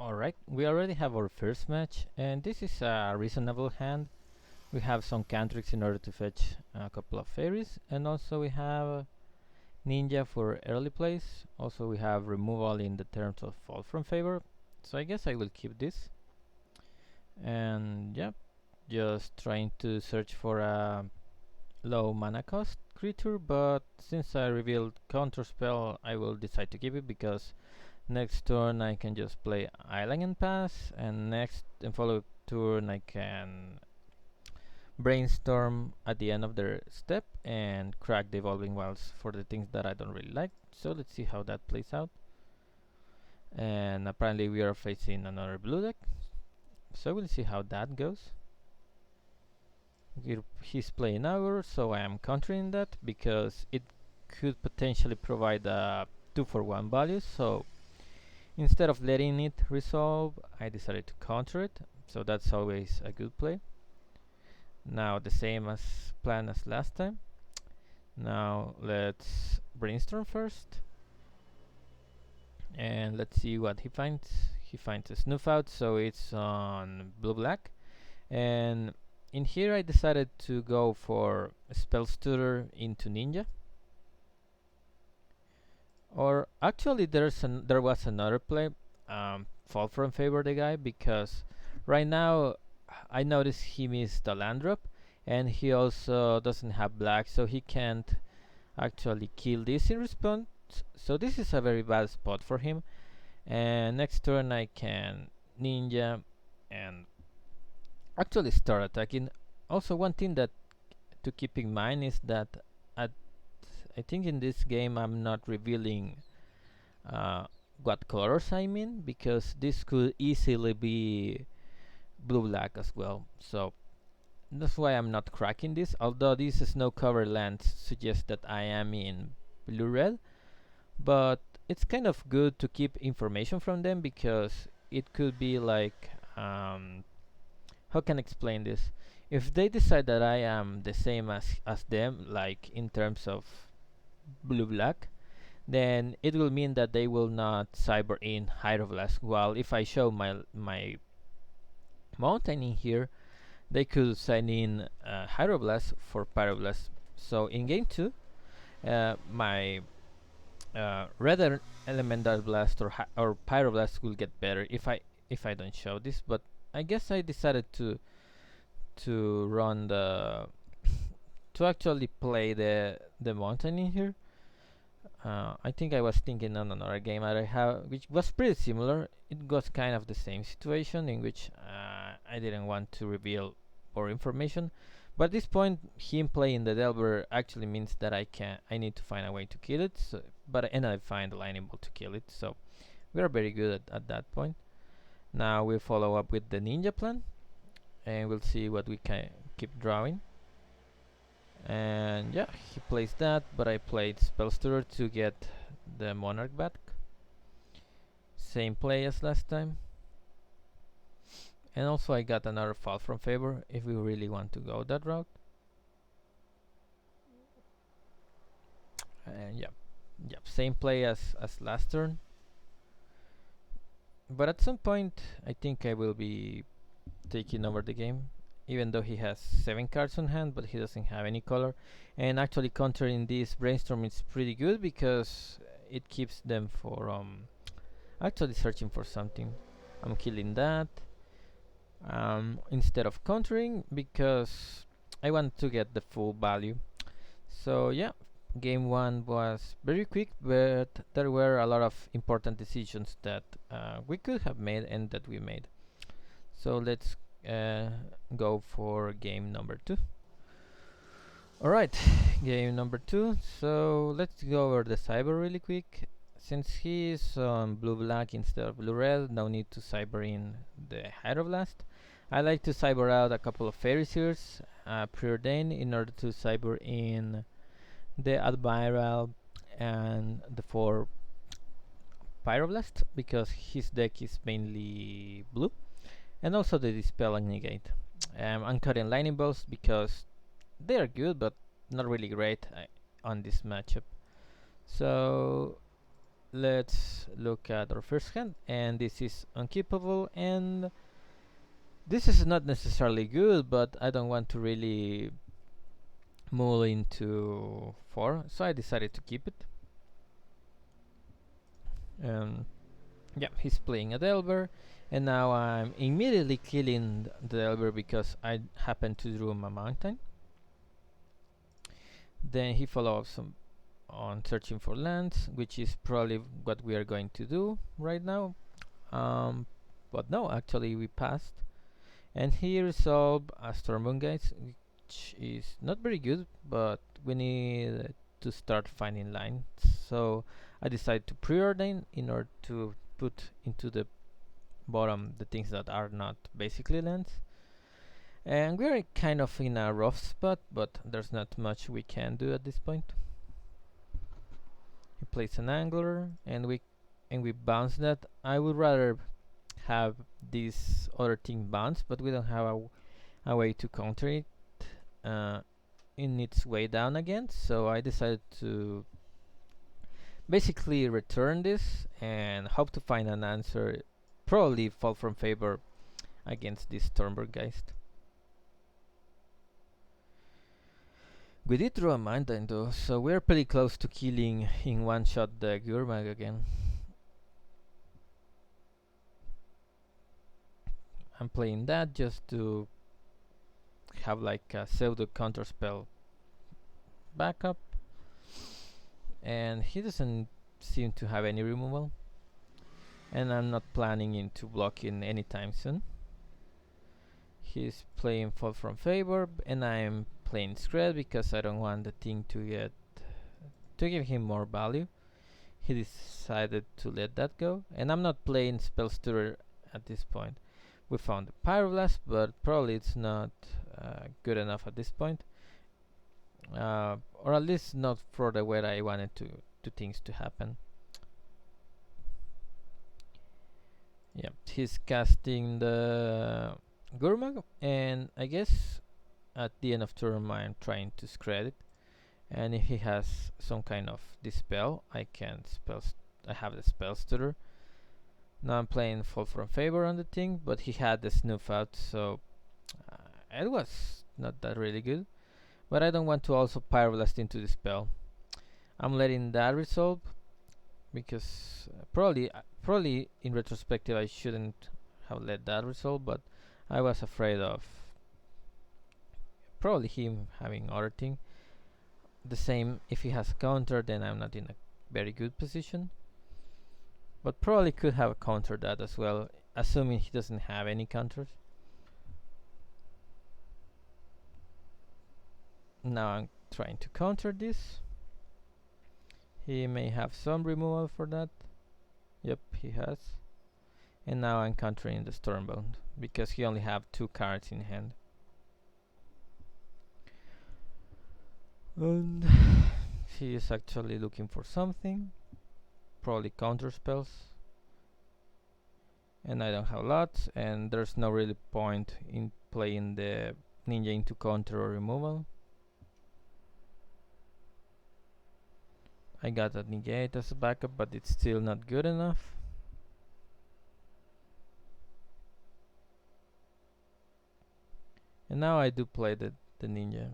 Alright, we already have our first match, and this is a reasonable hand. We have some cantrics in order to fetch a couple of fairies, and also we have ninja for early plays. Also we have removal in the terms of fall from favor, so I guess I will keep this. And yeah, just trying to search for a low mana cost creature, but since I revealed counterspell, I will decide to keep it because next turn I can just play Island and pass, and next and follow turn I can brainstorm at the end of their step and crack the evolving wilds for the things that I don't really like. So let's see how that plays out. And apparently we are facing another blue deck, so we'll see how that goes. He's playing Agur, so I am countering that because it could potentially provide a 2-for-1 value. So instead of letting it resolve, I decided to counter it, so that's always a good play. Now the same as plan as last time. Now let's brainstorm first, and let's see what he finds. He finds a snuff out, so it's on blue black, and in here I decided to go for spell stutter into ninja. Or actually there was another play, fall from favor the guy, because right now I noticed he missed the land drop, and he also doesn't have black, so he can't actually kill this in response. So this is a very bad spot for him. And next turn I can ninja and actually start attacking. Also, one thing that to keep in mind is that at I think in this game I'm not revealing what colors I mean, because this could easily be blue black as well. So that's why I'm not cracking this, although these snow cover lands suggest that I am in blue red, but it's kind of good to keep information from them, because it could be like how can I explain this? If they decide that I am the same as them, like in terms of blue black, then it will mean that they will not cyber in Hydroblast. While if I show my mountain in here, they could sign in Hydroblast for Pyroblast. So in game 2, my red elemental blast or Pyroblast will get better if I don't show this. But I guess I decided to run the to actually play the mountain in here. I think I was thinking on another game that I have, which was pretty similar. It was kind of the same situation in which I didn't want to reveal more information, but at this point, him playing the Delver actually means that I need to find a way to kill it. So, and I find the lightning bolt to kill it. So we are very good at that point. Now we follow up with the ninja plan, and we'll see what we can keep drawing. And yeah, he plays that, but I played Spellsturer to get the Monarch back. Same play as last time. And also I got another fall from favor if we really want to go that route. And yeah, same play as last turn. But at some point I think I will be taking over the game, even though he has 7 cards on hand, but he doesn't have any color. And actually countering this brainstorm is pretty good, because it keeps them from actually searching for something. I'm killing that instead of countering, because I want to get the full value. So yeah, game 1 was very quick, but there were a lot of important decisions that we could have made and that we made. So let's go for game number 2. Alright, game number 2. So let's go over the cyber really quick. Since he is on blue black instead of blue red, no need to cyber in the Hydroblast. I like to cyber out a couple of fairy seers preordained in order to cyber in the Admiral and the 4 Pyroblast, because his deck is mainly blue. And also the Dispel and Negate. I'm cutting lightning bolts because they are good, but not really great on this matchup. So let's look at our first hand, and this is unkeepable, and this is not necessarily good, but I don't want to really move into 4, so I decided to keep it. Yeah, he's playing a Delver, and now I'm immediately killing the Delver because I happen to draw my mountain. Then he follows on searching for lands, which is probably what we are going to do right now. But no, actually we passed, and he resolved a Stormbound Guides, which is not very good, but we need to start finding lines. So I decided to preordain in order to put into the bottom the things that are not basically lands. And we're kind of in a rough spot, but there's not much we can do at this point. He plays an angler, and we bounce that. I would rather have this other thing bounce, but we don't have a way to counter it in its way down again. So I decided to basically return this and hope to find an answer. Probably fall from favor against this Stormbergeist. We did draw a mountain though, so we're pretty close to killing in one shot the Gurmag again. I'm playing that just to have like a pseudo counter spell backup, and he doesn't seem to have any removal, and I'm not planning into blocking anytime soon. He's playing Fall from Favor, and I'm playing Skred because I don't want the thing to give him more value. He decided to let that go, and I'm not playing Spell Stirrer at this point. We found the Pyroblast, but probably it's not good enough at this point, or at least not for the way I wanted to things to happen. Yeah, he's casting the Gurmag, and I guess at the end of turn I'm trying to Skred it, and if he has some kind of dispel, I have the Spell Stirrer. Now I'm playing Fall from Favor on the thing, but he had the Snoof out, so it was not that really good. But I don't want to also Pyroblast into the spell. I'm letting that resolve because probably in retrospective I shouldn't have let that resolve, but I was afraid of probably him having other thing. The same, if he has a counter, then I'm not in a very good position. But probably could have countered that as well, assuming he doesn't have any counters. Now I'm trying to counter this. He may have some removal for that. Yep, he has. And now I'm countering the Stormbound because he only have 2 cards in hand. And he is actually looking for something, probably counter spells, and I don't have lots, and there's no really point in playing the ninja into counter or removal. I got a negate as a backup, but it's still not good enough. And now I do play the ninja.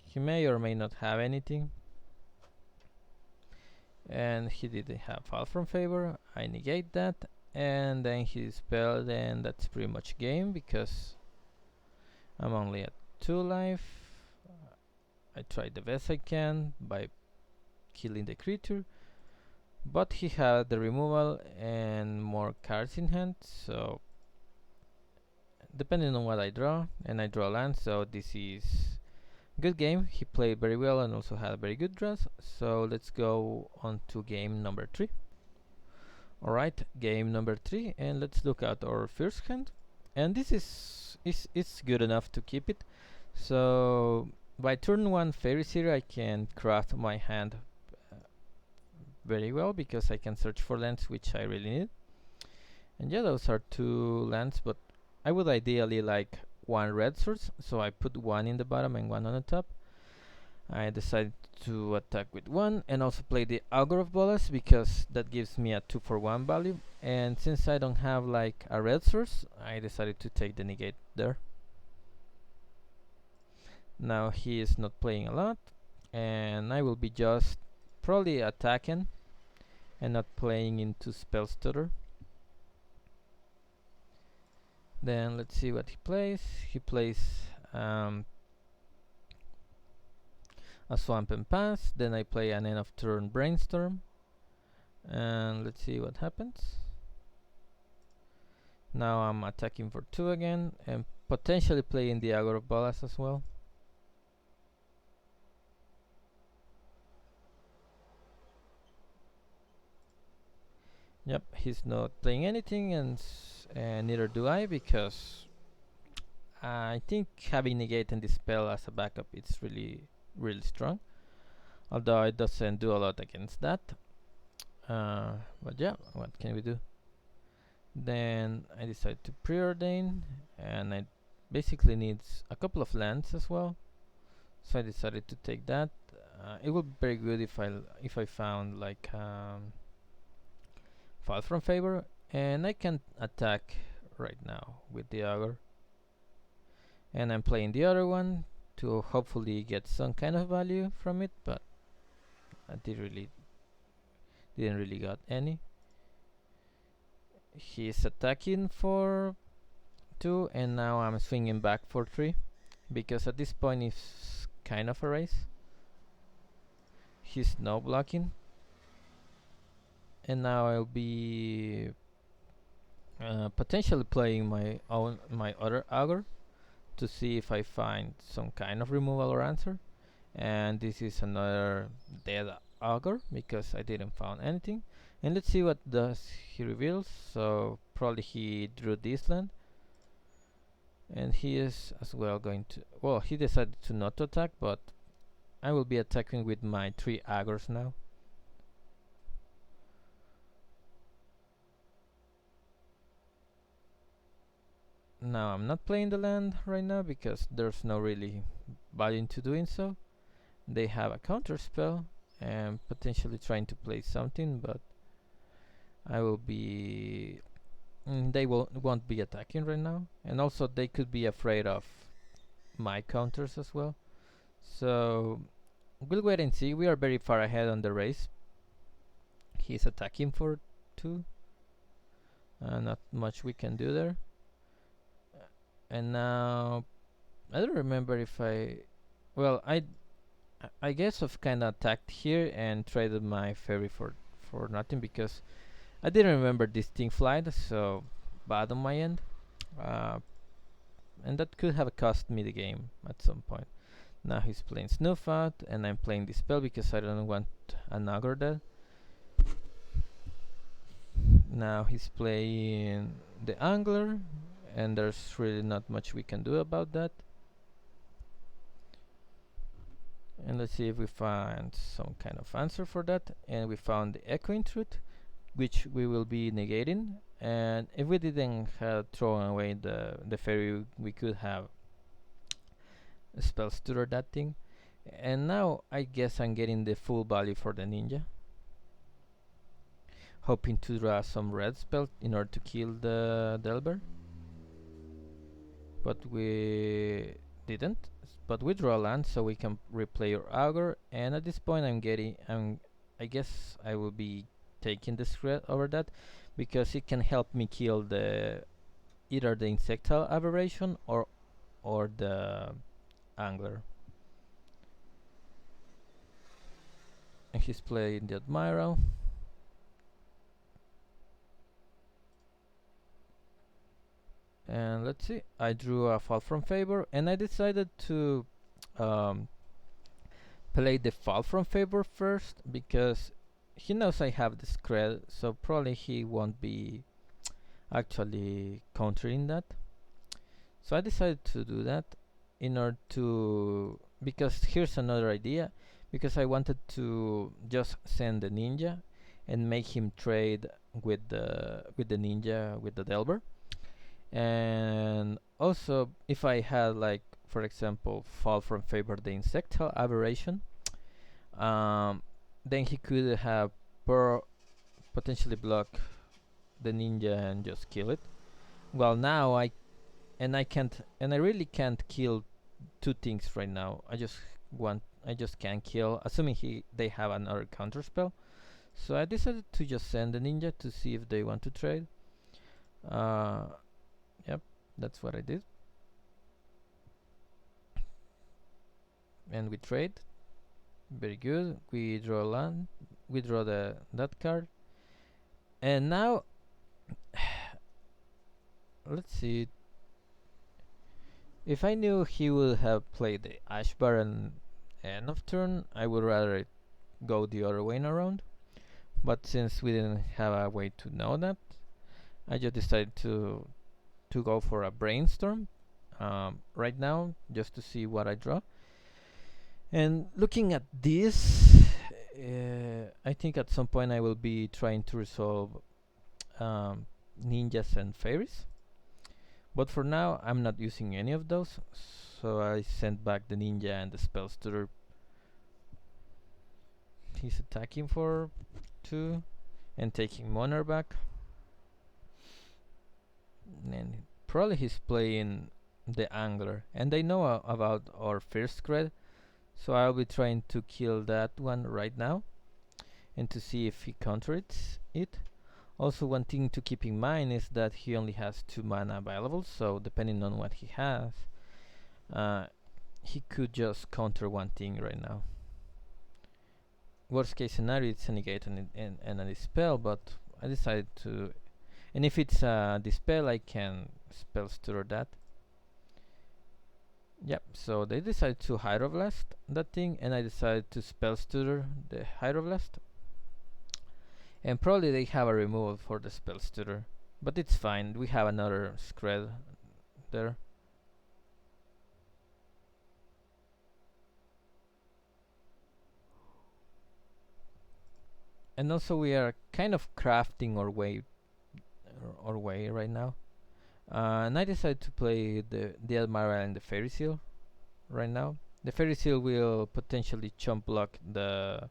He may or may not have anything, and he didn't have Fall from Favor. I negate that, and then he dispelled, and that's pretty much game because I'm only at 2 life. I tried the best I can by killing the creature, but he had the removal and more cards in hand, so depending on what I draw, and I draw land, so this is good game. He played very well and also had very good draws, so let's go on to game number 3. Alright, game number 3, and let's look at our first hand, and this is good enough to keep it. So by turn 1 Fairy Seer I can craft my hand very well because I can search for lands, which I really need. And yeah, those are 2 lands, but I would ideally like 1 red source, so I put 1 in the bottom and 1 on the top. I decided to attack with 1 and also play the Augur of Bolas because that gives me a 2 for 1 value, and since I don't have like a red source, I decided to take the negate there. Now he is not playing a lot, and I will be just probably attacking and not playing into spell stutter. Then let's see what he plays. He plays a Swamp and Pass, then I play an end of turn Brainstorm, and let's see what happens. Now I'm attacking for 2 again, and potentially playing the Augur of Bolas as well. Yep, he's not playing anything, and neither do I, because I think having negate and dispel as a backup it's really strong, although it doesn't do a lot against that. But yeah, what can we do? Then I decide to preordain, and I basically needs a couple of lands as well, so I decided to take that. It would be very good if I found like Fall from Favor, and I can attack right now with the Augur, and I'm playing the other one to hopefully get some kind of value from it, but I didn't really got any. He's attacking for 2, and now I'm swinging back for 3, because at this point it's kind of a race. He's no blocking, and now I'll be potentially playing my other Augur to see if I find some kind of removal or answer. And this is another dead Augur because I didn't find anything. And let's see what does he reveals. So probably he drew this land, and he is as well going to, well, he decided to not attack, but I will be attacking with my 3 Augurs now. Now I'm not playing the land right now because there's no really value into doing so. They have a counter spell and potentially trying to play something, but I will be they won't be attacking right now, and also they could be afraid of my counters as well. So we'll wait and see. We are very far ahead on the race. He's attacking for 2, not much we can do there. And now I don't remember if well, I guess I've kind of attacked here and traded my fairy for nothing because I didn't remember this thing flight, so bad on my end, and that could have cost me the game at some point. Now he's playing Snoof Out, and I'm playing Dispel because I don't want an Augur dead. Now he's playing the Angler, and there's really not much we can do about that. And let's see if we find some kind of answer for that. And we found the Echoing Truth, which we will be negating. And if we didn't have thrown away the fairy, we could have spell stutter that thing. And now I guess I'm getting the full value for the ninja, hoping to draw some red spell in order to kill the Delver. But we didn't. But we draw land, so we can replay our Augur. And at this point, I guess I will be taking the SKRED over that because it can help me kill either the Insectile Aberration or the Angler. And he's playing the Admiral. And let's see, I drew a Fall from Favor, and I decided to play the Fall from Favor first because he knows I have the SKRED, so probably he won't be actually countering that. So I decided to do that in order to, because here's another idea, because I wanted to just send the ninja and make him trade with the ninja with the Delver. And also if I had like for example, fall from favor the insectile aberration, then he could have potentially block the ninja and just kill it. Well, now I can't, and I really can't kill two things right now. I just can't kill, assuming they have another counter spell. So I decided to just send the ninja to see if they want to trade. Yep, that's what I did. And we trade. Very good. We draw land. We draw that card. And now let's see. If I knew he would have played the Ash Baron end of turn, I would rather go the other way around. But since we didn't have a way to know that, I just decided to go for a brainstorm right now, just to see what I draw. And looking at this, I think at some point I will be trying to resolve ninjas and fairies. But for now, I'm not using any of those, so I sent back the ninja and the spell stutter. He's attacking for 2 and taking Monarch back. And probably he's playing the Angler, and they know about our first scred, so I'll be trying to kill that one right now and to see if he counters it. Also, one thing to keep in mind is that he only has 2 mana available, so depending on what he has, he could just counter one thing right now. Worst case scenario, it's a negate and a dispel, but I decided to, and if it's a dispel, I can spell stutter that. Yep, so they decided to Hydroblast that thing, and I decided to spell stutter the Hydroblast. And probably they have a removal for the spell stutter, but it's fine. We have another scred there. And also we are kind of crafting our way right now. And I decided to play the Admiral and the Fairy Seal right now. The Fairy Seal will potentially chump block the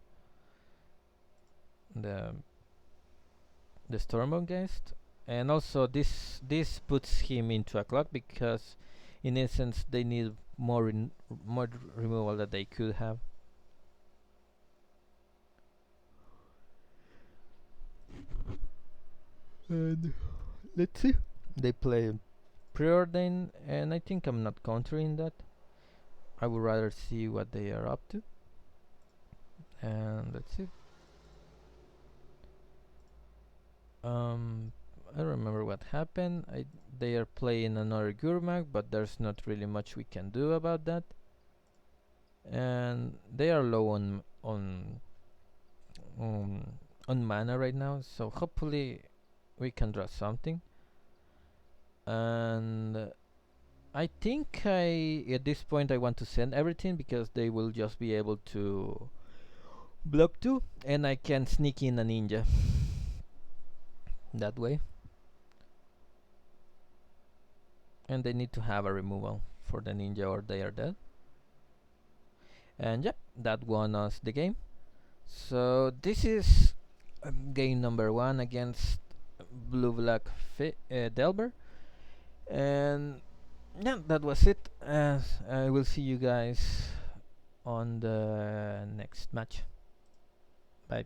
Stormgeist, and also this puts him into a clock, because in essence they need more removal that they could have. And let's see. They play Preordain, and I think I'm not countering that. I would rather see what they are up to. And let's see. I don't remember what happened. They are playing another Gurmag, but there's not really much we can do about that. And they are low on mana right now, so hopefully we can draw something. And I think at this point I want to send everything, because they will just be able to block 2, and I can sneak in a ninja that way. And they need to have a removal for the ninja or they are dead. And yep, that won us the game. So this is game number 1 against Blue Black Delver. And yeah, that was it. I will see you guys on the next match. Bye.